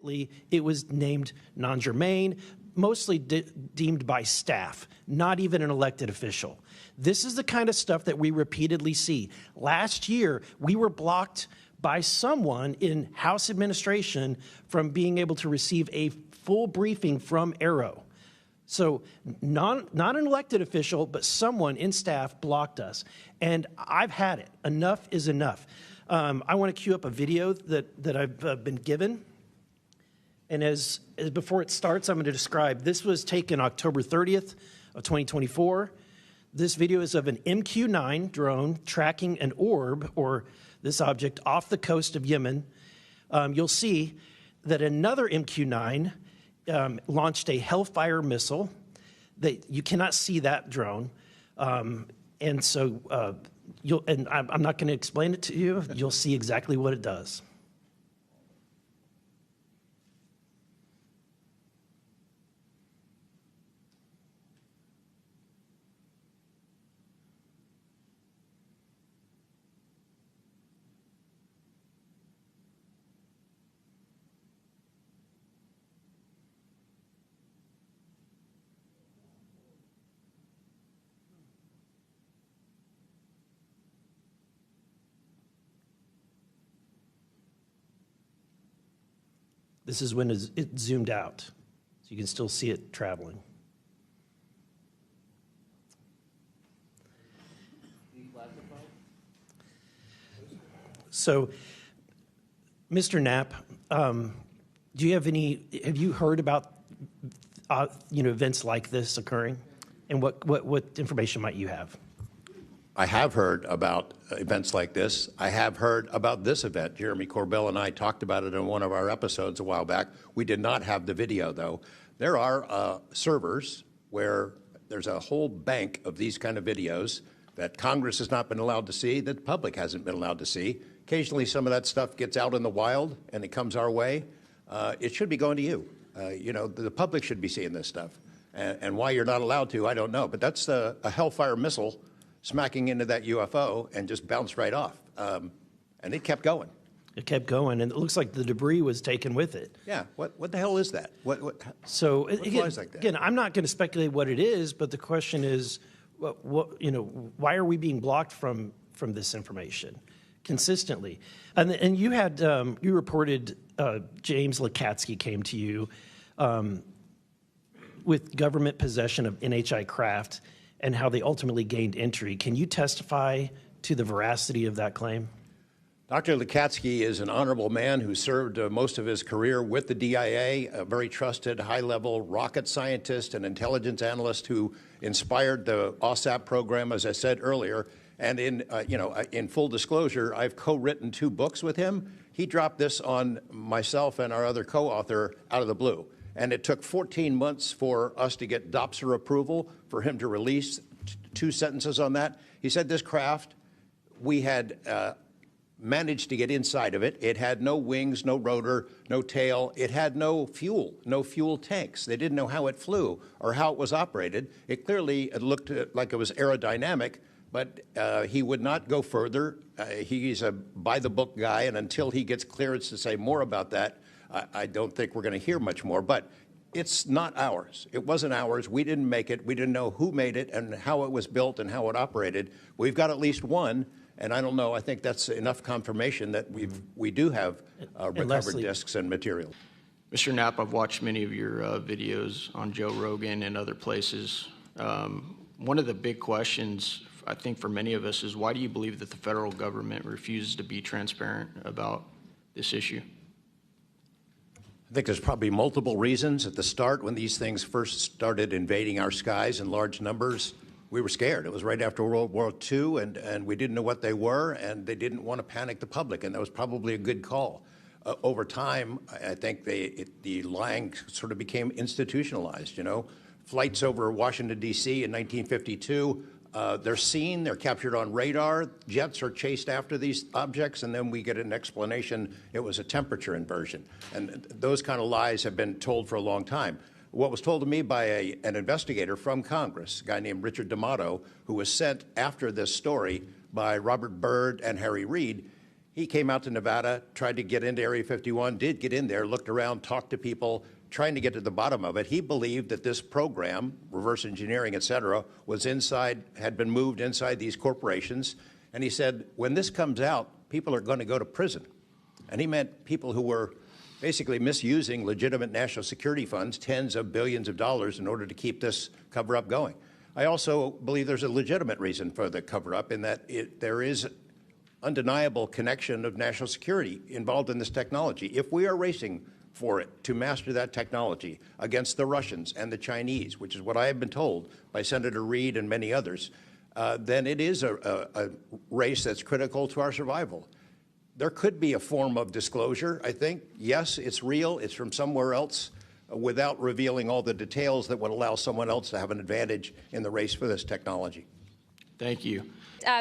Ultimately, it was named non-germane, mostly deemed by staff, not even an elected official. This is the kind of stuff that we repeatedly see. Last year, we were blocked by someone in House administration from being able to receive a full briefing from Arrow. So not an elected official, but someone in staff blocked us. And I've had it. Enough is enough. I want to cue up a video that I've been given. And as before it starts, I'm going to describe. This was taken October 30th of 2024. This video is of an MQ-9 drone tracking an orb, or this object, off the coast of Yemen. You'll see that another MQ-9 launched a Hellfire missile. You cannot see that drone. And so I'm not going to explain it to you. You'll see exactly what it does. This is when it zoomed out, so you can still see it traveling. So, Mr. Knapp, have you heard about events like this occurring? And what information might you have? I have heard about events like this. I have heard about this event. Jeremy Corbell and I talked about it in one of our episodes a while back. We did not have the video, though. There are servers where there's a whole bank of these kind of videos that Congress has not been allowed to see, that the public hasn't been allowed to see. Occasionally, some of that stuff gets out in the wild, and it comes our way. It should be going to you. The public should be seeing this stuff. And why you're not allowed to, I don't know. But that's a Hellfire missile smacking into that UFO and just bounced right off. And it kept going. It kept going, and it looks like the debris was taken with it. Yeah, what the hell is that? What flies like that? Again, I'm not going to speculate what it is, but the question is, why are we being blocked from this information consistently? And you had you reported James Lakatsky came to you with government possession of NHI craft and how they ultimately gained entry. Can you testify to the veracity of that claim? Dr. Lakatsky is an honorable man who served most of his career with the DIA, a very trusted, high-level rocket scientist and intelligence analyst who inspired the OSAP program, as I said earlier. And in full disclosure, I've co-written 2 books with him. He dropped this on myself and our other co-author out of the blue. And it took 14 months for us to get DOPSR approval for him to release 2 sentences on that. He said this craft, we had managed to get inside of it. It had no wings, no rotor, no tail. It had no fuel tanks. They didn't know how it flew or how it was operated. It clearly looked like it was aerodynamic, but he would not go further. He's a by-the-book guy, and until he gets clearance to say more about that, I don't think we're going to hear much more, but it's not ours. It wasn't ours. We didn't make it. We didn't know who made it and how it was built and how it operated. We've got at least one, and I don't know. I think that's enough confirmation that we do have recovered discs and material. Mr. Knapp, I've watched many of your videos on Joe Rogan and other places. One of the big questions, I think, for many of us is why do you believe that the federal government refuses to be transparent about this issue? I think there's probably multiple reasons. At the start, when these things first started invading our skies in large numbers, we were scared. It was right after World War II, and we didn't know what they were, and they didn't want to panic the public, and that was probably a good call. Over time, I think the lying sort of became institutionalized, Flights over Washington, D.C. in 1952, they're seen, they're captured on radar, jets are chased after these objects, and then we get an explanation it was a temperature inversion. And those kind of lies have been told for a long time. What was told to me by an investigator from Congress, a guy named Richard D'Amato, who was sent after this story by Robert Byrd and Harry Reid, He came out to Nevada, tried to get into Area 51, did get in there, looked around, talked to people, trying to get to the bottom of it. He believed that this program, reverse engineering, et cetera, was inside, had been moved inside these corporations. And he said, when this comes out, people are going to go to prison. And he meant people who were basically misusing legitimate national security funds, tens of billions of dollars, in order to keep this cover-up going. I also believe there's a legitimate reason for the cover-up in that there is undeniable connection of national security involved in this technology. If we are racing for it to master that technology against the Russians and the Chinese, which is what I have been told by Senator Reid and many others, then it is a race that's critical to our survival. There could be a form of disclosure, I think. Yes, it's real, it's from somewhere else, without revealing all the details that would allow someone else to have an advantage in the race for this technology. Thank you.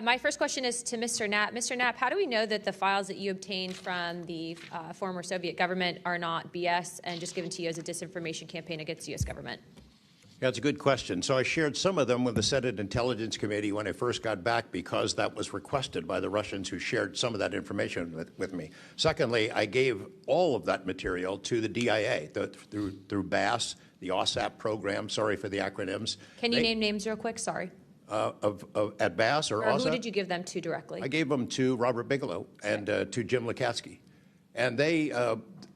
My first question is to Mr. Knapp. Mr. Knapp, how do we know that the files that you obtained from the former Soviet government are not BS and just given to you as a disinformation campaign against the U.S. government? Yeah, that's a good question. So I shared some of them with the Senate Intelligence Committee when I first got back because that was requested by the Russians who shared some of that information with me. Secondly, I gave all of that material to the DIA through BASS, the OSAP program, sorry for the acronyms. Can you name names real quick? Sorry. At BASS or OSAP? Who did you give them to directly? I gave them to Robert Bigelow and to Jim Lukatsky. And they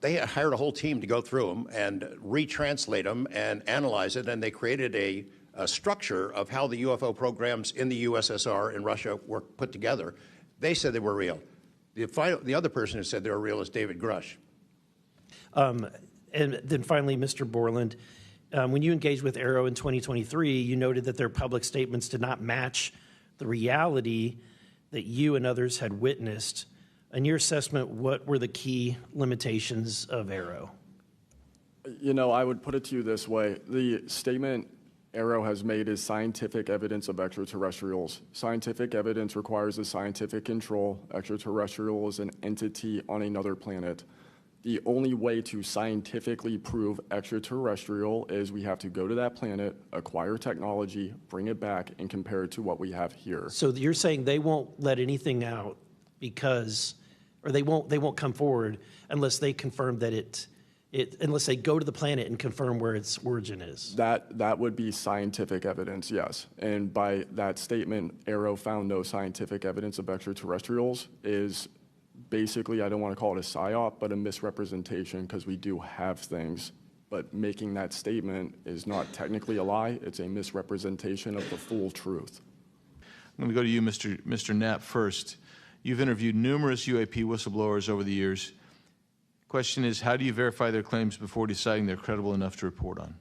hired a whole team to go through them and retranslate them and analyze it, and they created a structure of how the UFO programs in the USSR and Russia were put together. They said they were real. The other person who said they were real is David Grush. And then finally, Mr. Borland, when you engaged with Arrow in 2023, you noted that their public statements did not match the reality that you and others had witnessed. In your assessment, what were the key limitations of Arrow? You know, I would put it to you this way. The statement Arrow has made is scientific evidence of extraterrestrials. Scientific evidence requires a scientific control. Extraterrestrial is an entity on another planet. The only way to scientifically prove extraterrestrial is we have to go to that planet, acquire technology, bring it back, and compare it to what we have here. So you're saying they won't let anything out because, or they won't come forward unless they confirm that unless they go to the planet and confirm where its origin is. That would be scientific evidence, yes. And by that statement, Arrow found no scientific evidence of extraterrestrials is basically, I don't want to call it a psyop, but a misrepresentation because we do have things. But making that statement is not technically a lie. It's a misrepresentation of the full truth. I'm going to go to you, Mr. Knapp, first. You've interviewed numerous UAP whistleblowers over the years. Question is, how do you verify their claims before deciding they're credible enough to report on?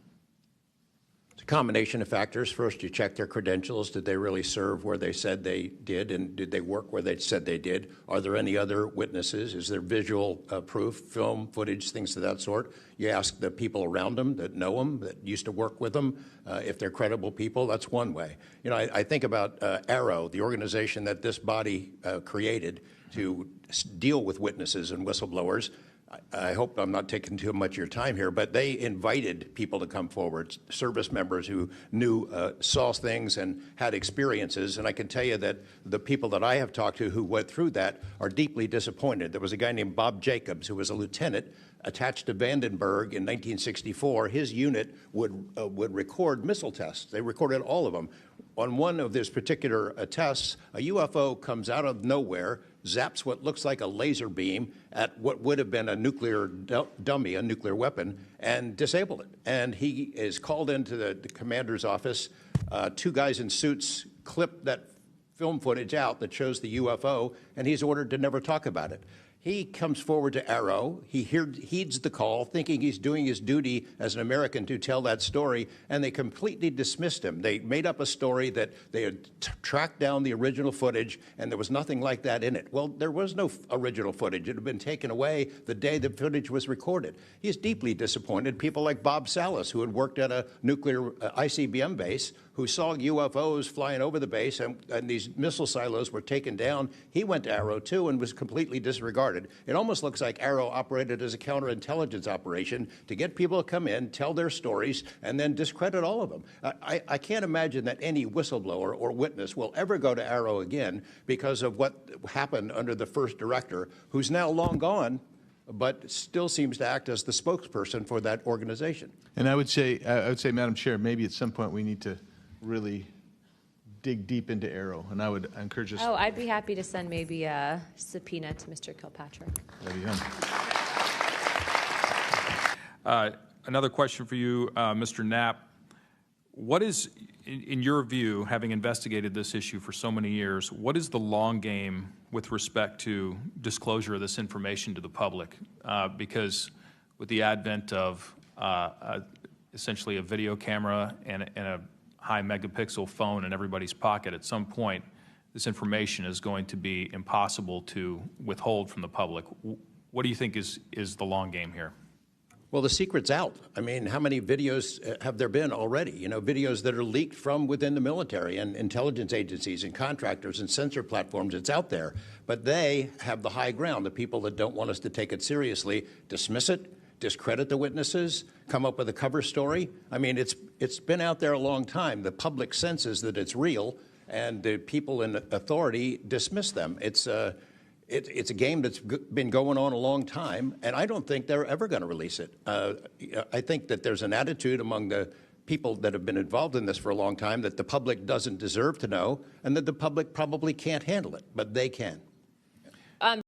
It's a combination of factors. First, you check their credentials. Did they really serve where they said they did, and did they work where they said they did? Are there any other witnesses? Is there visual proof, film, footage, things of that sort? You ask the people around them that know them, that used to work with them, if they're credible people. That's one way. You know, I think about Arrow, the organization that this body created to deal with witnesses and whistleblowers. I hope I'm not taking too much of your time here, but they invited people to come forward, service members who saw things and had experiences. And I can tell you that the people that I have talked to who went through that are deeply disappointed. There was a guy named Bob Jacobs who was a lieutenant attached to Vandenberg in 1964. His unit would record missile tests. They recorded all of them. On one of these particular tests, a UFO comes out of nowhere, zaps what looks like a laser beam at what would have been a nuclear dummy, a nuclear weapon, and disabled it. And he is called into the commander's office. Two guys in suits clip that film footage out that shows the UFO, and he's ordered to never talk about it. He comes forward to Arrow. He heeds the call, thinking he's doing his duty as an American to tell that story, and they completely dismissed him. They made up a story that they had tracked down the original footage, and there was nothing like that in it. Well, there was no original footage. It had been taken away the day the footage was recorded. He's deeply disappointed. People like Bob Salas, who had worked at a nuclear ICBM base, who saw UFOs flying over the base, and these missile silos were taken down. He went to Arrow, too, and was completely disregarded. It almost looks like Arrow operated as a counterintelligence operation to get people to come in, tell their stories, and then discredit all of them. I can't imagine that any whistleblower or witness will ever go to Arrow again because of what happened under the first director, who's now long gone, but still seems to act as the spokesperson for that organization. And I would say, Madam Chair, maybe at some point we need to really dig deep into Arrow, and I would encourage us. Oh, I'd be happy to send maybe a subpoena to Mr. Kilpatrick. There you go. Another question for you, Mr. Knapp. What is, in your view, having investigated this issue for so many years, what is the long game with respect to disclosure of this information to the public? Because with the advent of essentially a video camera and a high megapixel phone in everybody's pocket, at some point, this information is going to be impossible to withhold from the public. What do you think is the long game here? Well, the secret's out. I mean, how many videos have there been already? You know, videos that are leaked from within the military and intelligence agencies and contractors and sensor platforms. It's out there. But they have the high ground. The people that don't want us to take it seriously dismiss it, discredit the witnesses, come up with a cover story. I mean, it's been out there a long time. The public senses that it's real, and the people in authority dismiss them. It's a game that's been going on a long time, and I don't think they're ever going to release it. I think that there's an attitude among the people that have been involved in this for a long time that the public doesn't deserve to know, and that the public probably can't handle it, but they can.